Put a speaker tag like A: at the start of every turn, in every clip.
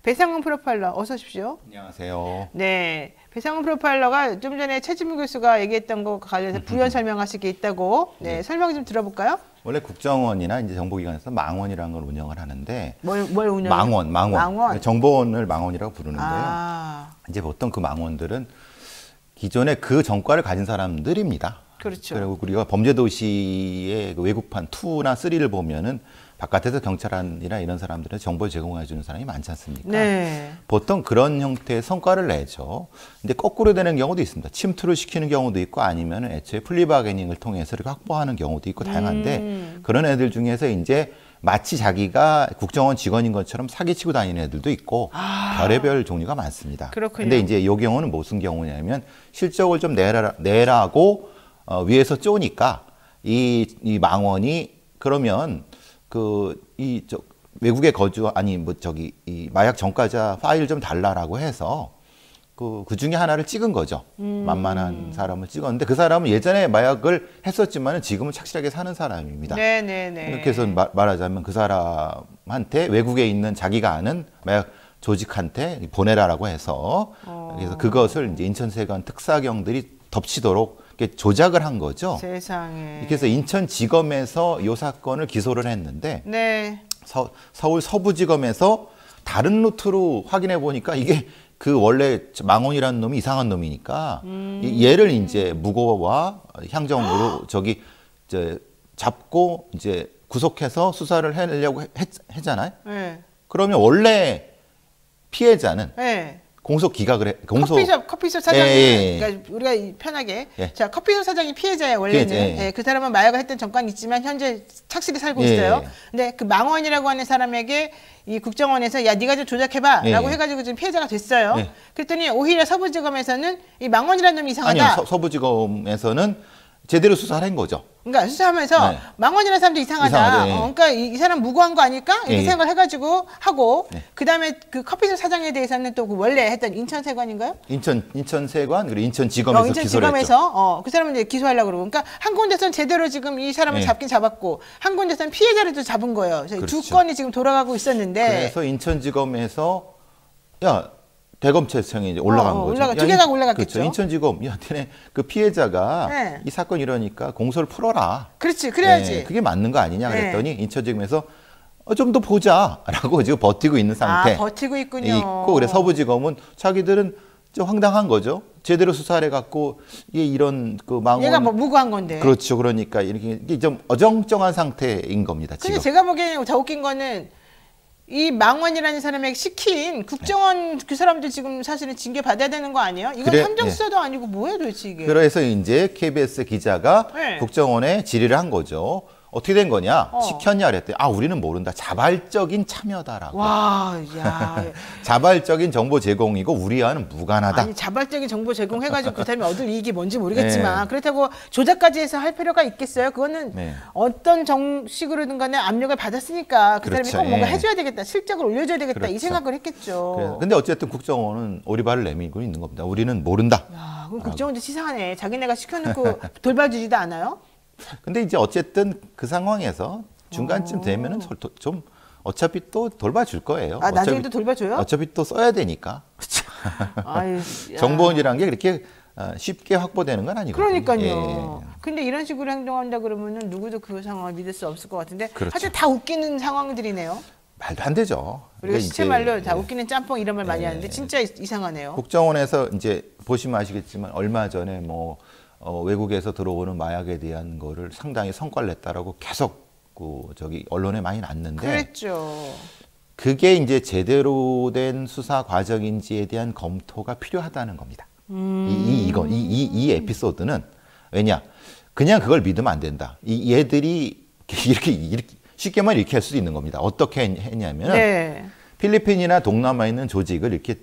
A: 배상훈 프로파일러 어서 오십시오.
B: 안녕하세요.
A: 네, 배상훈 프로파일러가 좀 전에 최진무 교수가 얘기했던 것과 관련해서 부연 설명하실 게 있다고. 네, 설명 좀 들어볼까요?
B: 원래 국정원이나 이제 정보기관에서 망원이라는 걸 운영을 하는데
A: 뭘 운영?
B: 망원. 정보원을 망원이라고 부르는데요.
A: 아,
B: 이제 보통 그 망원들은 기존에 그 전과를 가진 사람들입니다.
A: 그렇죠.
B: 그리고 우리가 범죄도시의 그 외국판 2나 3를 보면은 바깥에서 경찰이나 이런 사람들은 정보 제공해 주는 사람이 많지 않습니까?
A: 네.
B: 보통 그런 형태의 성과를 내죠. 근데 거꾸로 되는 경우도 있습니다. 침투를 시키는 경우도 있고 아니면 애초에 플리바게닝을 통해서 이렇게 확보하는 경우도 있고 다양한데 그런 애들 중에서 이제 마치 자기가 국정원 직원인 것처럼 사기치고 다니는 애들도 있고 별의별 종류가 많습니다.
A: 그렇군요.
B: 근데 이제 이 경우는 무슨 경우냐면 실적을 좀 내라고 위에서 쪼니까 이 망원이 그러면 외국에 이 마약 전과자 파일 좀 달라라고 해서 그 중에 하나를 찍은 거죠. 만만한 사람을 찍었는데 그 사람은 예전에 마약을 했었지만은 지금은 착실하게 사는 사람입니다.
A: 네네네.
B: 이렇게 해서 말하자면 그 사람한테 외국에 있는 자기가 아는 마약 조직한테 보내라라고 해서 그래서 그것을 이제 인천세관 특사경들이 덮치도록 이렇게 조작을 한 거죠.
A: 세상에.
B: 그래서 인천지검에서 이 사건을 기소를 했는데
A: 네.
B: 서울 서부지검에서 다른 루트로 확인해 보니까 이게 그 원래 망원이라는 놈이 이상한 놈이니까 얘를 이제 무고와 향정으로 잡고 이제 구속해서 수사를 해내려고 했잖아요.
A: 네.
B: 그러면 원래 피해자는
A: 네.
B: 공소 기각을 해.
A: 커피숍 사장이 그러니까 우리가 편하게 자 커피숍 사장이 피해자예요 원래는. 그 사람은 마약을 했던 전과는 있지만 현재 착실히 살고 있어요. 근데 그 망원이라고 하는 사람에게 이 국정원에서 야 네가 좀 조작해봐라고 해가지고 지금 피해자가 됐어요. 그랬더니 오히려 서부지검에서는 이 망원이라는 놈이 이상하다.
B: 아니요, 서부지검에서는 제대로 수사를 한 거죠.
A: 그러니까 수사하면서 망원이라는 사람도 이상하다. 그러니까 이 사람 무고한 거 아닐까? 이렇게 생각을 해가지고 하고 그다음에 그 커피숍 사장에 대해서는 또 그 원래 했던 인천세관인가요?
B: 인천세관 그리고 인천지검에서 기소를 했죠.
A: 그 사람을 이제 기소하려고 그러고 그러니까 한 군데서는 제대로 지금 이 사람을 잡긴 잡았고 한 군데서는 피해자를 또 잡은 거예요. 그렇죠. 두 건이 지금 돌아가고 있었는데
B: 그래서 인천지검에서 대검찰청에 이제 올라간 거죠.
A: 두 개가 올라갔겠죠.
B: 그렇죠. 인천지검, 너네 그 피해자가 이 사건 이러니까 공소를 풀어라.
A: 그렇지, 그래야지.
B: 그게 맞는 거 아니냐 그랬더니 인천지검에서 좀 더 보자라고 지금 버티고 있는 상태.
A: 버티고 있군요.
B: 있고 그래 서부지검은 자기들은 좀 황당한 거죠. 제대로 수사를 해갖고 이런 그 망원.
A: 얘가 뭐 무고한 건데.
B: 그렇죠. 그러니까 이게 좀 어정쩡한 상태인 겁니다.
A: 근데
B: 지금.
A: 제가 보기에는 더 웃긴 거는. 이 망원이라는 사람에게 시킨 국정원 그 사람들 지금 사실은 징계 받아야 되는 거 아니에요? 이건 함정수사도 아니고 뭐예요 도대체 이게?
B: 그래서 이제 KBS 기자가 국정원에 질의를 한 거죠. 어떻게 된 거냐? 시켰냐 그랬더니 우리는 모른다. 자발적인 참여다라고.
A: 와, 야.
B: 자발적인 정보 제공이고 우리와는 무관하다.
A: 아니 자발적인 정보 제공해가지고 그 사람이 얻을 이익이 뭔지 모르겠지만 그렇다고 조작까지 해서 할 필요가 있겠어요? 그거는 어떤 정식으로든 간에 압력을 받았으니까 그 사람이 꼭 뭔가 해줘야 되겠다. 실적을 올려줘야 되겠다. 이 생각을 했겠죠.
B: 근데 어쨌든 국정원은 오리발을 내밀고 있는 겁니다. 우리는 모른다.
A: 야, 그럼 국정원도 치사하네. 자기네가 시켜놓고 돌봐주지도 않아요?
B: 근데 이제 어쨌든 그 상황에서 중간쯤 되면은 좀 어차피 또 돌봐줄 거예요.
A: 나중에 또 돌봐줘요?
B: 어차피 또 써야 되니까. 정보원이라는 게 그렇게 쉽게 확보되는 건 아니거든요.
A: 그러니까요. 근데 이런 식으로 행동한다 그러면은 누구도 그 상황을 믿을 수 없을 것 같은데 사실 다 웃기는 상황들이네요.
B: 말도 안 되죠.
A: 우리가 시체 말로 다 웃기는 짬뽕 이런 말 많이 하는데 진짜 이상하네요.
B: 국정원에서 이제 보시면 아시겠지만 얼마 전에 외국에서 들어오는 마약에 대한 거를 상당히 성과를 냈다라고 계속 언론에 많이 났는데
A: 그랬죠.
B: 그게 이제 제대로 된 수사 과정인지에 대한 검토가 필요하다는 겁니다. 이 에피소드는 왜냐? 그냥 그걸 믿으면 안 된다. 얘들이 이렇게 쉽게 말하면 이렇게 할 수도 있는 겁니다. 어떻게 했냐면 필리핀이나 동남아에 있는 조직을 이렇게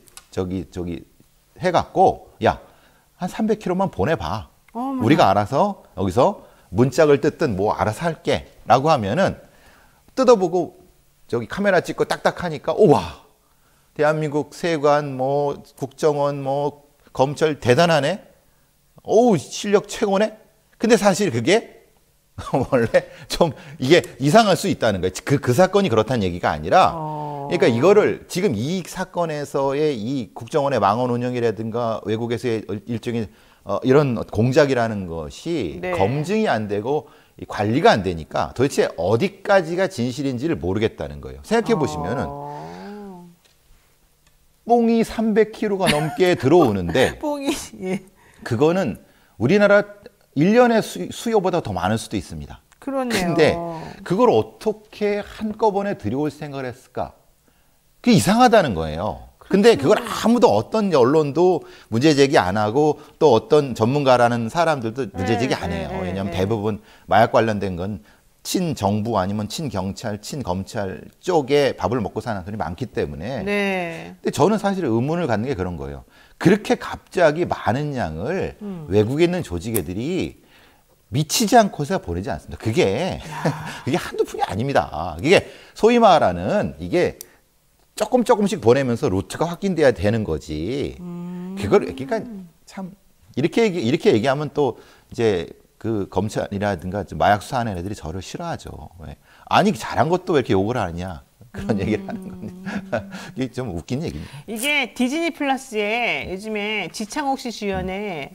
B: 해갖고 한 300km만 보내봐. 우리가 알아서 여기서 문짝을 뜯든 뭐 알아서 할게 라고 하면은 뜯어보고 카메라 찍고 딱딱 하니까 와 대한민국 세관 국정원 검찰 대단하네. 실력 최고네. 근데 사실 그게 원래 좀 이게 이상할 수 있다는 거예요. 그 사건이 그렇다는 얘기가 아니라 그러니까 이거를 지금 이 사건에서의 이 국정원의 망원 운영이라든가 외국에서의 일종의 이런 공작이라는 것이 네. 검증이 안 되고 관리가 안 되니까 도대체 어디까지가 진실인지를 모르겠다는 거예요. 생각해 보시면은 뽕이 300kg가 넘게 들어오는데
A: 뽕이 예.
B: 그거는 우리나라 1년의 수요보다 더 많을 수도 있습니다.
A: 그렇네요.
B: 근데 그걸 어떻게 한꺼번에 들여올 생각을 했을까? 그게 이상하다는 거예요. 근데 그걸 아무도 어떤 언론도 문제 제기 안 하고 또 어떤 전문가라는 사람들도 문제 제기 안 해요. 왜냐하면 대부분 마약 관련된 건 친정부 아니면 친경찰, 친검찰 쪽에 밥을 먹고 사는 사람들이 많기 때문에. 네. 근데 저는 사실 의문을 갖는 게 그런 거예요. 그렇게 갑자기 많은 양을 외국에 있는 조직애들이 미치지 않고서 보내지 않습니다. 그게 한두 푼이 아닙니다. 이게 소위 말하는 이게 조금씩 보내면서 루트가 확인돼야 되는 거지. 그러니까 참 이렇게 얘기하면 또 이제 그 검찰이라든가 마약 수사하는 애들이 저를 싫어하죠. 왜? 아니 잘한 것도 왜 이렇게 욕을 하느냐 그런 얘기를 하는 건데 이게 좀 웃긴 얘기입니다.
A: 이게 디즈니 플러스에 요즘에 지창욱 씨 주연의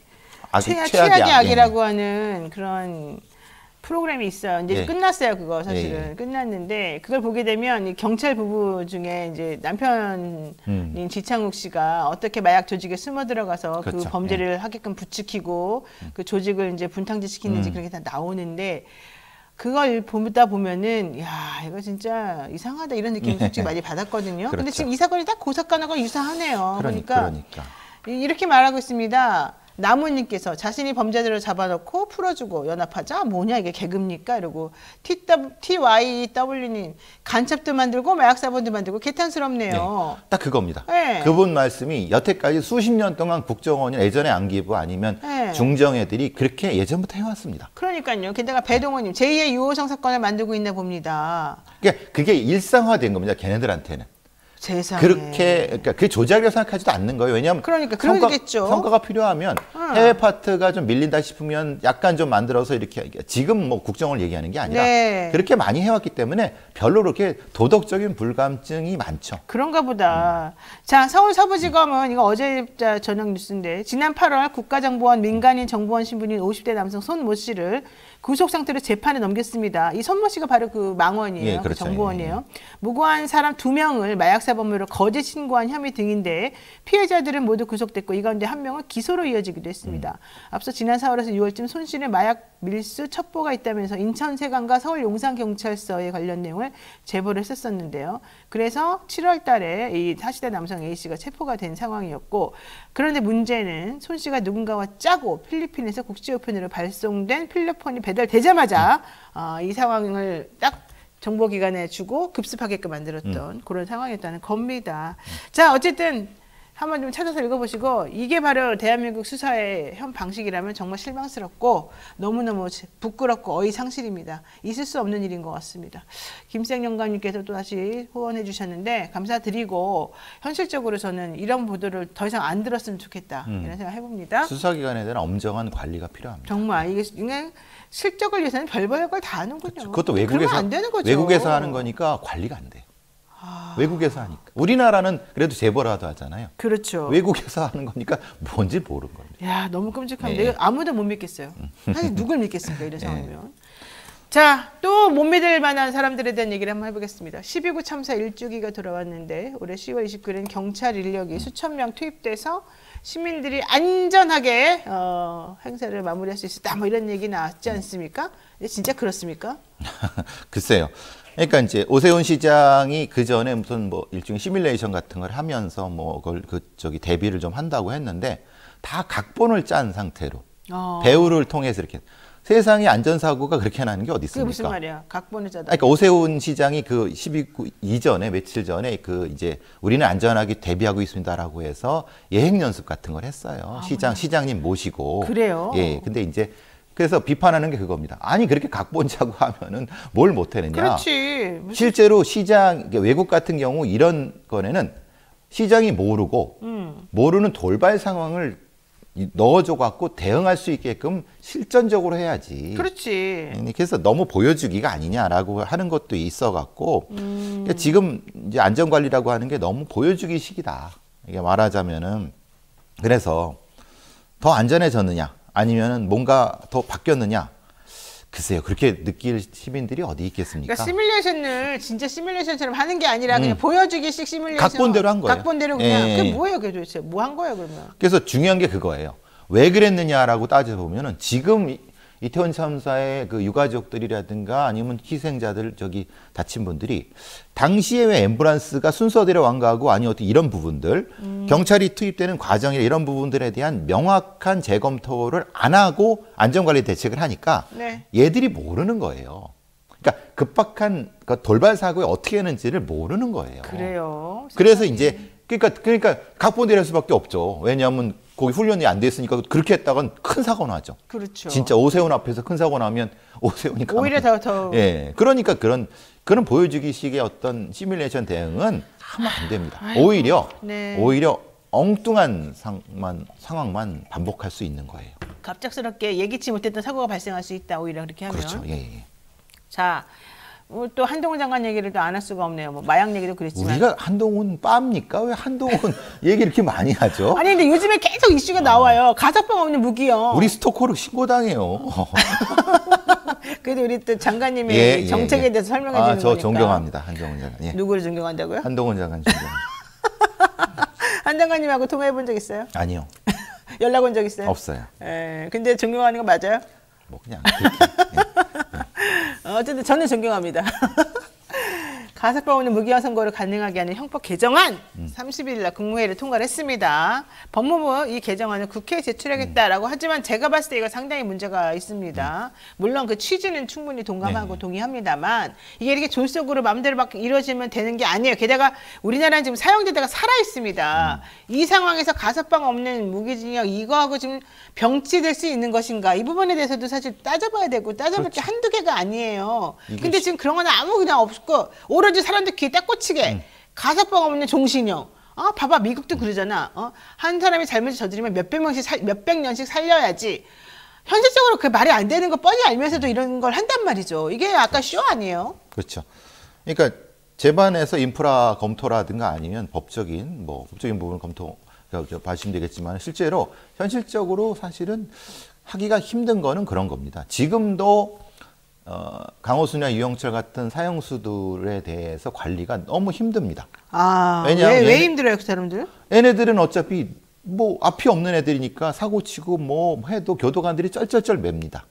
B: 최악의
A: 악이라고 하는 그런 프로그램이 있어요. 이제 끝났어요, 그거 사실은. 끝났는데 그걸 보게 되면 이 경찰 부부 중에 이제 남편인 지창욱 씨가 어떻게 마약 조직에 숨어 들어가서 그렇죠. 그 범죄를 하게끔 부추기고 그 조직을 이제 분탕질시키는지 그렇게 다 나오는데 그걸 보다 보면은 야 이거 진짜 이상하다 이런 느낌을 솔직히 많이 받았거든요. 그렇죠. 근데 지금 이 사건이 딱 그 사건하고 유사하네요. 그러니까 이렇게 말하고 있습니다. 나무님께서 자신이 범죄자를 잡아놓고 풀어주고 연합하자 뭐냐 이게 개그입니까? 이러고 TYW님 간첩도 만들고 마약사범도 만들고 개탄스럽네요.
B: 네, 딱 그겁니다. 네. 그분 말씀이 여태까지 수십 년 동안 국정원이 예전에 안기부 아니면 네. 중정애들이 그렇게 예전부터 해왔습니다.
A: 그러니까요. 게다가 배동호님 제2의 유호성 사건을 만들고 있나 봅니다.
B: 그게 일상화된 겁니다. 걔네들한테는.
A: 세상에.
B: 그러니까 그 조작이라고 생각하지도 않는 거예요. 왜냐하면 성과가 필요하면 해외 파트가 좀 밀린다 싶으면 약간 좀 만들어서 이렇게 지금 뭐 국정을 얘기하는 게 아니라 네. 그렇게 많이 해왔기 때문에 별로 그렇게 도덕적인 불감증이 많죠.
A: 그런가 보다. 자, 서울 서부지검은 이거 어제 저녁 뉴스인데 지난 8월 국가정보원 민간인 정보원 신분인 50대 남성 손모 씨를 구속 상태로 재판에 넘겼습니다. 이 손모 씨가 바로 그 망원이에요.
B: 예, 그렇죠.
A: 그 정보원이에요. 무고한 사람 2명을 마약사범으로 거짓 신고한 혐의 등인데 피해자들은 모두 구속됐고 이 가운데 1명은 기소로 이어지기도 했습니다. 앞서 지난 4월에서 6월쯤 손 씨는 마약 밀수 첩보가 있다면서 인천세관과 서울 용산경찰서에 관련 내용을 제보를 했었는데요. 그래서 7월 달에 이 40대 남성 A씨가 체포가 된 상황이었고 그런데 문제는 손 씨가 누군가와 짜고 필리핀에서 국제우편으로 발송된 필로폰이 배달되자마자 이 상황을 딱 정보기관에 주고 급습하게끔 만들었던 그런 상황이었다는 겁니다. 자, 어쨌든 한번 좀 찾아서 읽어보시고 이게 바로 대한민국 수사의 현 방식이라면 정말 실망스럽고 너무너무 부끄럽고 어이상실입니다. 있을 수 없는 일인 것 같습니다. 김생 영감님께서 또 다시 후원해 주셨는데 감사드리고 현실적으로 저는 이런 보도를 더 이상 안 들었으면 좋겠다 이런 생각 해봅니다.
B: 수사기관에 대한 엄정한 관리가 필요합니다.
A: 정말 이게 실적을 위해서는 별별 걸 다 하는군요.
B: 그렇죠. 그것도 외국에서
A: 안 되는 거죠.
B: 외국에서 하는 거니까 관리가 안 돼요. 외국에서 하니까. 우리나라는 그래도 제보라도 하잖아요.
A: 그렇죠.
B: 외국에서 하는 거니까 뭔지 모르는 겁니다.
A: 야, 너무 끔찍한데 네. 아무도 못 믿겠어요. 사실 누굴 믿겠습니까? 이런 상황이면. 자, 또 못 믿을 만한 사람들에 대한 얘기를 한번 해보겠습니다. 12구 참사 1주기가 돌아왔는데 올해 10월 29일은 경찰 인력이 수천 명 투입돼서 시민들이 안전하게 행사를 마무리할 수 있었다. 뭐 이런 얘기 나왔지 않습니까? 진짜 그렇습니까?
B: 글쎄요. 그러니까 이제 오세훈 시장이 그 전에 무슨 뭐 일종의 시뮬레이션 같은 걸 하면서 뭐 그걸 대비를 좀 한다고 했는데 다 각본을 짠 상태로 배우를 통해서 이렇게 세상에 안전사고가 그렇게 나는 게 어디 있습니까?
A: 그게 무슨 말이야? 각본을 짜다.
B: 그러니까 오세훈 시장이 그 12구 이전에 며칠 전에 그 이제 우리는 안전하게 대비하고 있습니다라고 해서 예행 연습 같은 걸 했어요. 시장님 모시고.
A: 그래요?
B: 예. 근데 이제 그래서 비판하는 게 그겁니다. 아니 그렇게 각본 짜고 하면은 뭘 못해내냐.
A: 그렇지.
B: 실제로 시장 외국 같은 경우 이런 거에는 시장이 모르고 모르는 돌발 상황을 넣어줘갖고 대응할 수 있게끔 실전적으로 해야지.
A: 그렇지.
B: 그래서 너무 보여주기가 아니냐라고 하는 것도 있어갖고 그러니까 지금 이제 안전관리라고 하는 게 너무 보여주기식이다. 이게 말하자면은 그래서 더 안전해졌느냐 아니면은 뭔가 더 바뀌었느냐. 글쎄요, 그렇게 느낄 시민들이 어디 있겠습니까?
A: 그러니까 시뮬레이션을 진짜 시뮬레이션처럼 하는 게 아니라 그냥 보여주기식 시뮬레이션.
B: 각본대로 한 거예요.
A: 각본대로 그냥. 그게 뭐예요, 그게 도대체? 뭐 한 거예요, 그러면?
B: 그래서 중요한 게 그거예요. 왜 그랬느냐라고 따져보면은 지금 이태원 참사의 그 유가족들이라든가 아니면 희생자들 다친 분들이 당시에 왜 앰뷸런스가 순서대로 안 가고 아니 어떻게 이런 부분들 경찰이 투입되는 과정이나 이런 부분들에 대한 명확한 재검토를 안 하고 안전관리 대책을 하니까
A: 네.
B: 얘들이 모르는 거예요. 그러니까 급박한 그 돌발 사고에 어떻게 하는지를 모르는 거예요.
A: 그래요.
B: 그래서 이제 그러니까 각본대로 할 수밖에 없죠. 왜냐하면 거기 훈련이 안 돼 있으니까 그렇게 했다간 큰 사고 나죠.
A: 그렇죠.
B: 진짜 오세훈 앞에서 큰 사고 나면 오세훈이
A: 오히려 더
B: 예. 그러니까 그런 보여주기식의 어떤 시뮬레이션 대응은 하면 안 됩니다.
A: 아이고,
B: 오히려 엉뚱한 상황만 반복할 수 있는 거예요.
A: 갑작스럽게 예기치 못했던 사고가 발생할 수 있다. 오히려 그렇게 하면.
B: 그렇죠. 예.
A: 자, 또 한동훈 장관 얘기를 또 안 할 수가 없네요. 뭐 마약 얘기도 그랬지만.
B: 우리가 한동훈 빠입니까? 왜 한동훈 얘기 이렇게 많이 하죠?
A: 아니 근데 요즘에 계속 이슈가 나와요. 가석방 없는 무기요.
B: 우리 스토커로 신고당해요.
A: 그래도 우리 또 장관님의 정책에 대해서 설명해 주는 거니까.
B: 저 존경합니다. 한동훈 장관. 예.
A: 누구를 존경한다고요?
B: 한동훈 장관 존경합니다.
A: 한 장관님하고 통화해 본 적 있어요?
B: 아니요.
A: 연락 온 적 있어요?
B: 없어요.
A: 예. 근데 존경하는 거 맞아요?
B: 뭐 그냥 그렇게.
A: 어쨌든 저는 존경합니다. 가석방 없는 무기화 선고를 가능하게 하는 형법 개정안 30일 날 국무회의를 통과를 했습니다. 법무부 이 개정안을 국회에 제출하겠다라고 하지만 제가 봤을 때 이거 상당히 문제가 있습니다. 물론 그 취지는 충분히 동감하고 동의합니다만 이게 이렇게 졸속으로 마음대로 막 이루어지면 되는 게 아니에요. 게다가 우리나라는 지금 사형제도가 살아 있습니다. 이 상황에서 가석방 없는 무기징역 이거하고 지금 병치될 수 있는 것인가 이 부분에 대해서도 사실 따져봐야 되고 따져볼 게 한두 개가 아니에요. 근데 지금 그런 건 아무 그냥 없고 오로지 사람들 귀에 딱 꽂히게 가석방 없는 종신형. 봐봐 미국도 그러잖아. 한 사람이 잘못을 저지르면 몇백 년씩 살려야지. 현실적으로 그 말이 안 되는 거 뻔히 알면서도 이런 걸 한단 말이죠. 이게 아까 쇼 아니에요?
B: 그렇죠. 그러니까 재반에서 인프라 검토라든가 아니면 법적인 부분 검토 봐주시면 되겠지만 실제로 현실적으로 사실은 하기가 힘든 거는 그런 겁니다. 지금도 강호수나 유영철 같은 사형수들에 대해서 관리가 너무 힘듭니다.
A: 왜냐하면 왜 힘들어요, 그 사람들?
B: 얘네들은 어차피 앞이 없는 애들이니까 사고 치고 해도 교도관들이 쩔쩔쩔 맵니다.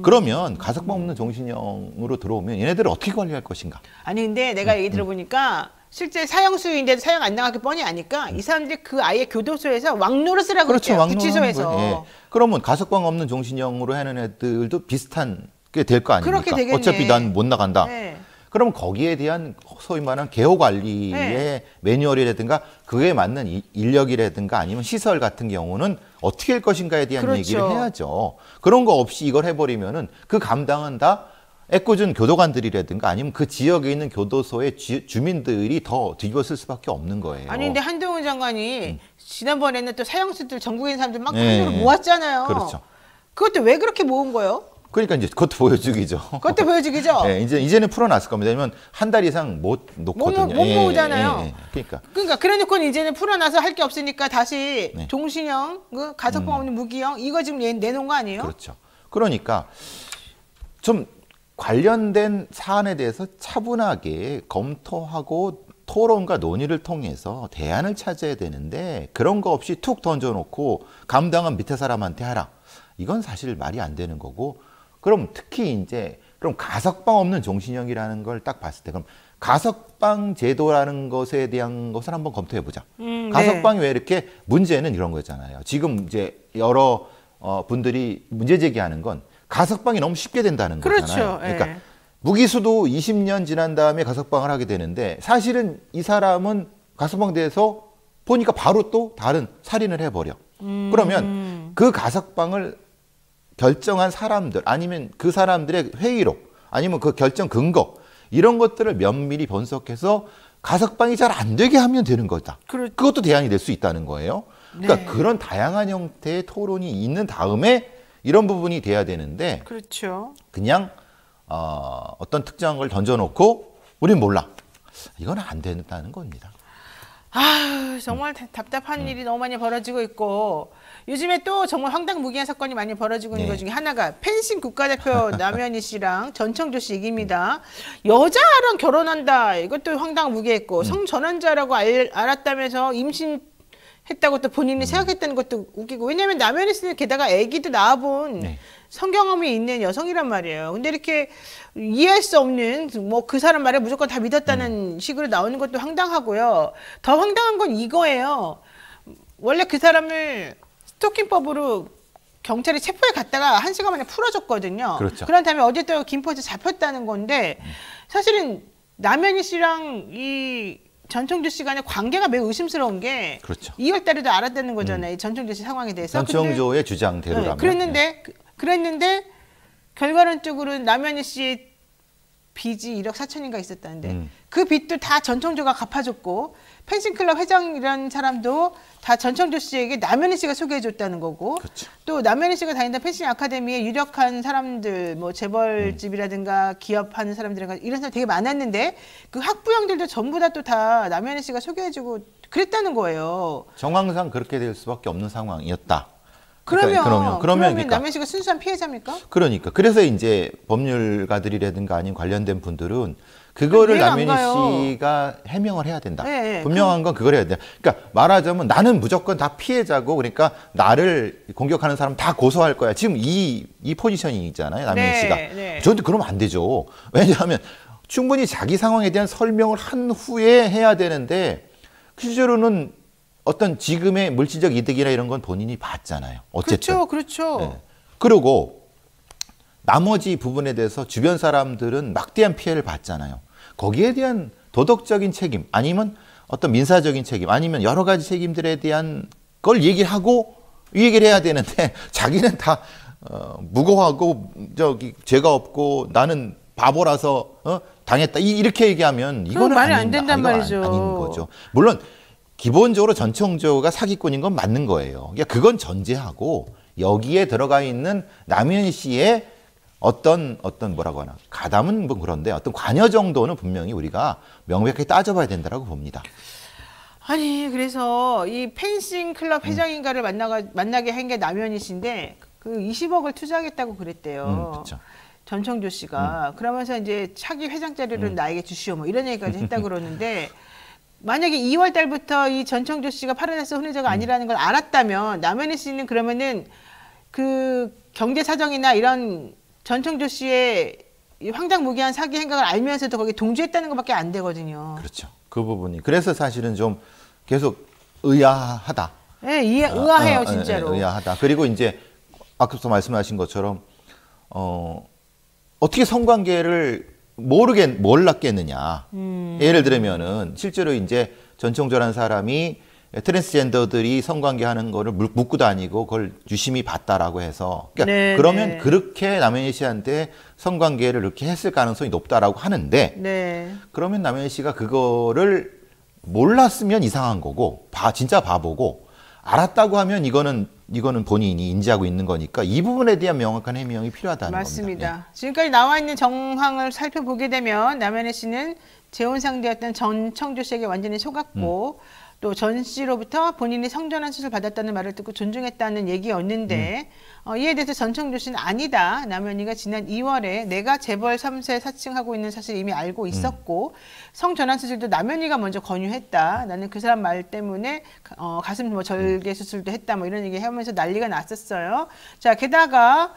B: 그러면 가석방 없는 종신형으로 들어오면 얘네들을 어떻게 관리할 것인가?
A: 아니 근데 내가 얘기 들어보니까 실제 사형수인데도 사형 안 나가기 뻔히 아니까 이 사람들이 그 아예 교도소에서 왕노릇을 하고 있대요. 구치소에서.
B: 예. 그러면 가석방 없는 종신형으로 하는 애들도 비슷한 게 될 거 아닙니까?
A: 그렇게 되겠네.
B: 어차피 난 못 나간다.
A: 네.
B: 그럼 거기에 대한 소위 말하는 개호 관리의 매뉴얼이라든가 그에 맞는 인력이라든가 아니면 시설 같은 경우는 어떻게 할 것인가에 대한 얘기를 해야죠. 그런 거 없이 이걸 해버리면은 그 감당은 다 애꿎은 교도관들이라든가 아니면 그 지역에 있는 교도소의 주민들이 더 뒤집어쓸 수밖에 없는 거예요.
A: 아니 근데 한동훈 장관이 지난번에는 또 사형수들 전국에 있는 사람들 막 한으로 모았잖아요.
B: 그렇죠.
A: 그것도 왜 그렇게 모은 거예요?
B: 그러니까 이제 그것도 보여주기죠.
A: 그것도 보여주기죠.
B: 네, 이제는 풀어놨을 겁니다. 왜냐면 한 달 이상 못 놓거든요.
A: 못 모으잖아요.
B: 그러니까
A: 그래놓고 이제는 풀어놔서 할 게 없으니까 다시 종신형, 가석방 없는 무기형 이거 지금 내놓은 거 아니에요?
B: 그렇죠. 그러니까 좀 관련된 사안에 대해서 차분하게 검토하고 토론과 논의를 통해서 대안을 찾아야 되는데 그런 거 없이 툭 던져놓고 감당은 밑에 사람한테 하라. 이건 사실 말이 안 되는 거고. 그럼 특히 이제 그럼 가석방 없는 종신형이라는 걸 딱 봤을 때 그럼 가석방 제도라는 것에 대한 것을 한번 검토해 보자. 가석방이 왜 이렇게 문제는 이런 거잖아요. 지금 이제 여러 분들이 문제 제기하는 건 가석방이 너무 쉽게 된다는 거잖아요. 그러니까 무기수도 20년 지난 다음에 가석방을 하게 되는데 사실은 이 사람은 가석방돼서 보니까 바로 또 다른 살인을 해버려. 그러면 그 가석방을 결정한 사람들 아니면 그 사람들의 회의록 아니면 그 결정 근거 이런 것들을 면밀히 분석해서 가석방이 잘 안 되게 하면 되는 거다. 그것도 대안이 될 수 있다는 거예요. 그러니까 그런 다양한 형태의 토론이 있는 다음에 이런 부분이 돼야 되는데
A: 그렇죠.
B: 그냥 어떤 특정한 걸 던져놓고 우린 몰라. 이건 안 된다는 겁니다.
A: 아, 정말 답답한 일이 너무 많이 벌어지고 있고 요즘에 또 정말 황당무계한 사건이 많이 벌어지고 있는 것 중에 하나가 펜싱 국가대표 남현희 씨랑 전청조 씨 얘기입니다. 여자랑 결혼한다. 이것도 황당무계했고 성전환자라고 알았다면서 임신했다고 또 본인이 생각했다는 것도 웃기고 왜냐하면 남현희 씨는 게다가 아기도 낳아본 성경험이 있는 여성이란 말이에요. 근데 이렇게 이해할 수 없는 뭐 그 사람 말에 무조건 다 믿었다는 식으로 나오는 것도 황당하고요. 더 황당한 건 이거예요. 원래 그 사람을 스토킹법으로 경찰이 체포해 갔다가 1시간 만에 풀어줬거든요.
B: 그렇죠.
A: 그런 다음에 어제 또 김포에서 잡혔다는 건데 사실은 남현희 씨랑 이 전청조 씨 간의 관계가 매우 의심스러운 게
B: 그렇죠.
A: 2월 달에도 알았다는 거잖아요. 이 전청조 씨 상황에 대해서.
B: 전청조의 주장대로라면.
A: 그랬는데 결과론적으로 남현희 씨의 빚이 1억 4천인가 있었다는데 그 빚도 다 전청조가 갚아줬고 펜싱클럽 회장이라는 사람도 다 전청조 씨에게 남현희 씨가 소개해줬다는 거고
B: 그렇죠.
A: 또 남현희 씨가 다니던 펜싱 아카데미에 유력한 사람들 뭐 재벌집이라든가 기업하는 사람들이라든가 이런 사람 되게 많았는데 그 학부형들도 전부 다 또 다 남현희 씨가 소개해주고 그랬다는 거예요.
B: 정황상 그렇게 될 수밖에 없는 상황이었다.
A: 그러면 남현희 씨가 순수한 피해자입니까?
B: 그러니까 그래서 이제 법률가들이라든가 아니면 관련된 분들은 그거를 남현희 씨가 해명을 해야 된다. 분명한 건 그걸 해야 돼. 그러니까 말하자면 나는 무조건 다 피해자고 그러니까 나를 공격하는 사람 다 고소할 거야. 지금 이 포지션이 있잖아요. 남현희 씨가. 저한테 그러면 안 되죠. 왜냐하면 충분히 자기 상황에 대한 설명을 한 후에 해야 되는데 실제로는 어떤 지금의 물질적 이득이나 이런 건 본인이 봤잖아요. 어쨌든.
A: 그렇죠.
B: 네. 그리고 나머지 부분에 대해서 주변 사람들은 막대한 피해를 봤잖아요. 거기에 대한 도덕적인 책임 아니면 어떤 민사적인 책임 아니면 여러 가지 책임들에 대한 걸 얘기를 하고 이 얘기를 해야 되는데 자기는 다 무고하고 죄가 없고 나는 바보라서 당했다 이렇게 얘기하면 이거는
A: 말이 안 된단 말이죠.
B: 아닌 거죠. 물론 기본적으로 전청조가 사기꾼인 건 맞는 거예요. 그러니까 그건 전제하고 여기에 들어가 있는 남현희 씨의 어떤 뭐라고 하나 가담은 뭐 그런데 어떤 관여 정도는 분명히 우리가 명백하게 따져봐야 된다고 봅니다.
A: 아니 그래서 이 펜싱 클럽 회장인가를 만나게 한 게 남현희 씨인데 그 20억을 투자하겠다고 그랬대요.
B: 그렇죠.
A: 전청조 씨가 그러면서 이제 차기 회장 자리를 나에게 주시오 뭐 이런 얘기까지 했다 그러는데. 만약에 2월 달부터 이 전청조 씨가 파라나이스 혼외자가 아니라는 걸 알았다면 남현희 씨는 그러면은 그 경제 사정이나 이런 전청조 씨의 이 황당무계한 사기 행각을 알면서도 거기 동조했다는 것밖에 안 되거든요.
B: 그렇죠. 그 부분이 그래서 사실은 좀 계속 의아하다.
A: 네, 의아해요 진짜로.
B: 의아하다. 그리고 이제 아까부터 말씀하신 것처럼 어떻게 성관계를 몰랐겠느냐. 예를 들면은 실제로 이제 전청조라는 사람이 트랜스젠더들이 성관계 하는 거를 묻고 다니고 그걸 유심히 봤다라고 해서 그러니까 그러면 그렇게 남현희 씨한테 성관계를 이렇게 했을 가능성이 높다라고 하는데 그러면 남현희 씨가 그거를 몰랐으면 이상한 거고 진짜 바보고 알았다고 하면 이거는 본인이 인지하고 있는 거니까 이 부분에 대한 명확한 해명이 필요하다는
A: 맞습니다.
B: 겁니다.
A: 지금까지 나와 있는 정황을 살펴보게 되면 남현희 씨는 재혼 상대였던 전청조 씨에게 완전히 속았고 또 전 씨로부터 본인이 성전환 수술 받았다는 말을 듣고 존중했다는 얘기였는데 이에 대해서 전청조 씨는 아니다. 남현희가 지난 2월에 내가 재벌 3세 사칭하고 있는 사실 이미 알고 있었고 성전환 수술도 남현희가 먼저 권유했다. 나는 그 사람 말 때문에 가슴 뭐 절개 수술도 했다. 뭐 이런 얘기 하면서 난리가 났었어요. 자, 게다가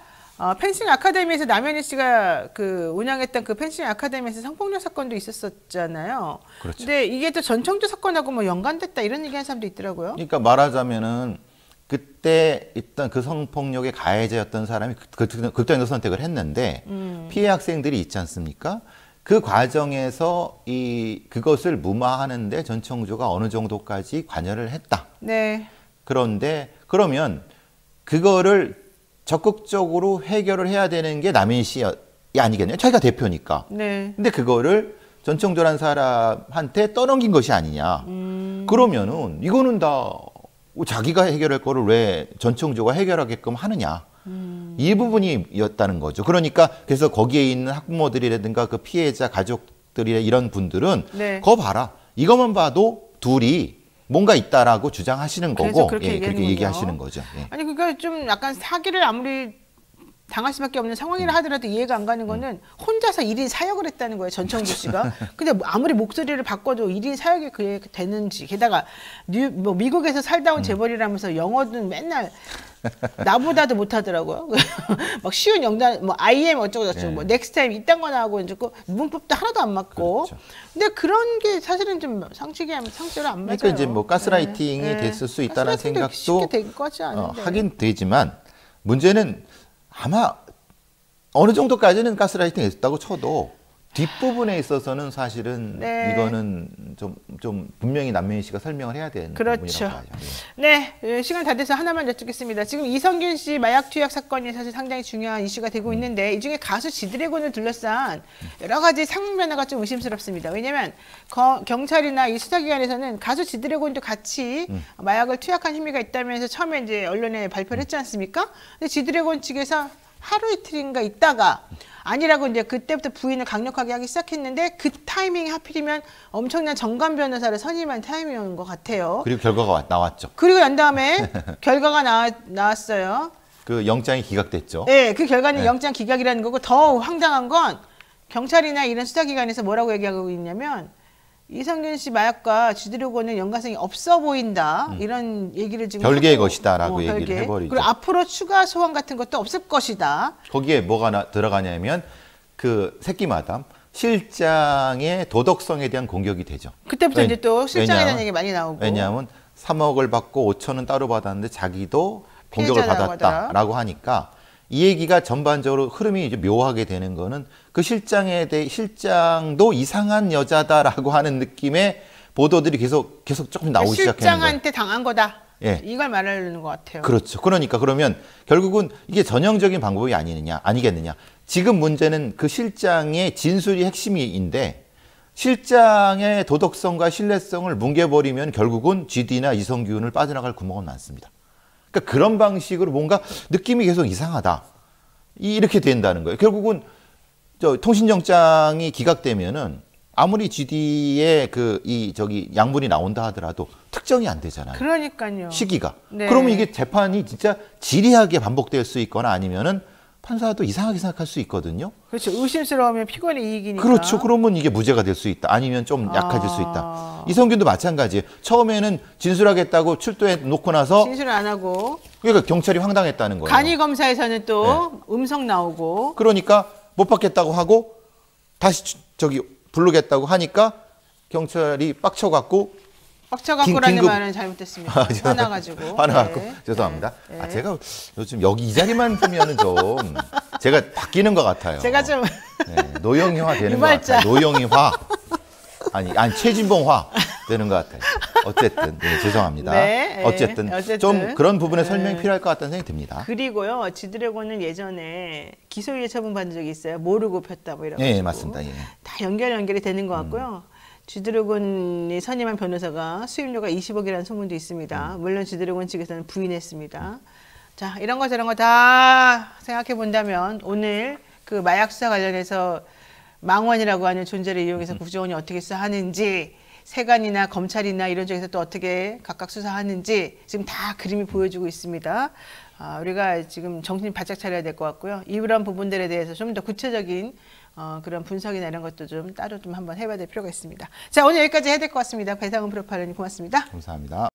A: 펜싱 아카데미에서 남현희 씨가 그 운영했던 그 펜싱 아카데미에서 성폭력 사건도 있었잖아요.
B: 그렇죠.
A: 근데 이게 또 전청조 사건하고 뭐 연관됐다 이런 얘기하는 사람도 있더라고요.
B: 그러니까 말하자면은 그때 있던 그 성폭력의 가해자였던 사람이 극단적 선택을 했는데 피해 학생들이 있지 않습니까? 그 과정에서 그것을 무마하는데 전청조가 어느 정도까지 관여를 했다. 그런데 그러면 그거를 적극적으로 해결을 해야 되는 게 남현희 씨 아니겠네요. 자기가 대표니까. 근데 그거를 전청조라는 사람한테 떠넘긴 것이 아니냐. 그러면은 이거는 다 자기가 해결할 거를 왜 전청조가 해결하게끔 하느냐. 이 부분이었다는 거죠. 그러니까 그래서 거기에 있는 학부모들이라든가 그 피해자 가족들이 이런 분들은
A: 네.
B: 거 봐라. 이것만 봐도 둘이 뭔가 있다라고 주장하시는 거고
A: 그렇게
B: 얘기하시는 거죠. 예.
A: 아니 그러니까 좀 약간 사기를 아무리 당할 수밖에 없는 상황이라 하더라도 이해가 안 가는 거는 혼자서 1인 사역을 했다는 거예요. 전청조 씨가. 근데 아무리 목소리를 바꿔도 1인 사역이 그게 되는지. 게다가 미국에서 살다 온 재벌이라면서 영어는 맨날 나보다도 못하더라고요. 막 쉬운 영단, 뭐 IM 어쩌고저쩌고, 뭐 넥스트 타임 이딴 거 나오고 이제 문법도 하나도 안 맞고.
B: 그렇죠.
A: 근데 그런 게 사실은 좀 상식으로 안 맞아요.
B: 그러니까 이제 뭐 가스라이팅이 됐을 수 있다는 생각도 하긴 되지만 문제는 아마 어느 정도까지는 가스라이팅 했다고 쳐도 뒷부분에 있어서는 사실은 이거는 좀 분명히 남명희 씨가 설명을 해야 되는 부분이라고 봐요.
A: 네, 시간 다 돼서 하나만 여쭙겠습니다. 지금 이성균 씨 마약 투약 사건이 사실 상당히 중요한 이슈가 되고 있는데 이 중에 가수 지드래곤을 둘러싼 여러 가지 상황 변화가 좀 의심스럽습니다. 왜냐하면 경찰이나 이 수사기관에서는 가수 지드래곤도 같이 마약을 투약한 혐의가 있다면서 처음에 이제 언론에 발표를 했지 않습니까? 근데 지드래곤 측에서 하루 이틀인가 있다가 아니라고 이제 그때부터 부인을 강력하게 하기 시작했는데 그 타이밍이 하필이면 엄청난 정관 변호사를 선임한 타이밍인 것 같아요.
B: 그리고 결과가 나왔죠.
A: 그리고 난 다음에 결과가 나왔어요.
B: 그 영장이 기각됐죠.
A: 네, 그 결과는 영장 기각이라는 거고 더 황당한 건 경찰이나 이런 수사기관에서 뭐라고 얘기하고 있냐면 이성균 씨 마약과 지드래곤은 연관성이 없어 보인다. 이런 얘기를 지금
B: 별개의 것이다라고 얘기를 해버리죠.
A: 그리고 앞으로 추가 소환 같은 것도 없을 것이다.
B: 거기에 뭐가 들어가냐면 그 새끼마담 실장의 도덕성에 대한 공격이 되죠.
A: 그때부터 이제 또 실장에 대한 얘기 많이 나오고.
B: 왜냐하면 3억을 받고 5천은 따로 받았는데 자기도 공격을 받았다라고 하니까 이 얘기가 전반적으로 흐름이 이제 묘하게 되는 거는 그 실장도 이상한 여자다라고 하는 느낌의 보도들이 계속 조금 나오기 시작하는 거예요.
A: 실장한테 당한 거다.
B: 예.
A: 이걸 말하는 것 같아요.
B: 그렇죠. 그러니까 그러면 결국은 이게 전형적인 방법이 아니겠느냐. 지금 문제는 그 실장의 진술이 핵심인데 실장의 도덕성과 신뢰성을 뭉개버리면 결국은 GD나 이성균을 빠져나갈 구멍은 많습니다. 그러니까 그런 방식으로 뭔가 느낌이 계속 이상하다. 이렇게 된다는 거예요. 결국은 통신영장이 기각되면은 아무리 GD에 양분이 나온다 하더라도 특정이 안 되잖아요.
A: 그러니까요.
B: 시기가. 그러면 이게 재판이 진짜 지리하게 반복될 수 있거나 아니면은 판사도 이상하게 생각할 수 있거든요.
A: 그렇죠. 의심스러우면 피고인의 이익이니까.
B: 그렇죠. 그러면 이게 무죄가 될 수 있다. 아니면 좀 약해질 수 있다. 이성균도 마찬가지예요. 처음에는 진술하겠다고 출두해 놓고 나서
A: 진술을 안 하고.
B: 그러니까 경찰이 황당했다는 거예요.
A: 간이 검사에서는 또 음성 나오고.
B: 그러니까 못 받겠다고 하고 다시 부르겠다고 하니까 경찰이
A: 빡쳐갖고라는 말은 잘못됐습니다.
B: 화나가지고 죄송합니다. 제가 요즘 여기 이 자리만 보면은 좀 제가 바뀌는 것 같아요.
A: 제가 좀
B: 노영이화 되는 것 같아요. 노영이화 아니 최진봉화 되는 것 같아요. 어쨌든 죄송합니다. 어쨌든 좀 그런 부분에 설명이 필요할 것 같다는 생각이 듭니다.
A: 그리고요 지드래곤은 예전에 기소유예 처분 받은 적이 있어요. 모르고 폈다 뭐 이런.
B: 네 맞습니다.
A: 다 연결이 되는 것 같고요. 지드래곤이 선임한 변호사가 수임료가 20억이라는 소문도 있습니다. 물론 지드래곤 측에서는 부인했습니다. 자, 이런 거 저런 거 다 생각해 본다면 오늘 그 마약 수사 관련해서 망원이라고 하는 존재를 이용해서 국정원이 어떻게 수사하는지 세관이나 검찰이나 이런 쪽에서 또 어떻게 각각 수사하는지 지금 다 그림이 보여주고 있습니다. 우리가 지금 정신 바짝 차려야 될 것 같고요. 이런 부분들에 대해서 좀 더 구체적인 그런 분석이나 이런 것도 좀 따로 좀 한번 해봐야 될 필요가 있습니다. 자, 오늘 여기까지 해야 될 것 같습니다. 배상훈 프로파일러님 고맙습니다.
B: 감사합니다.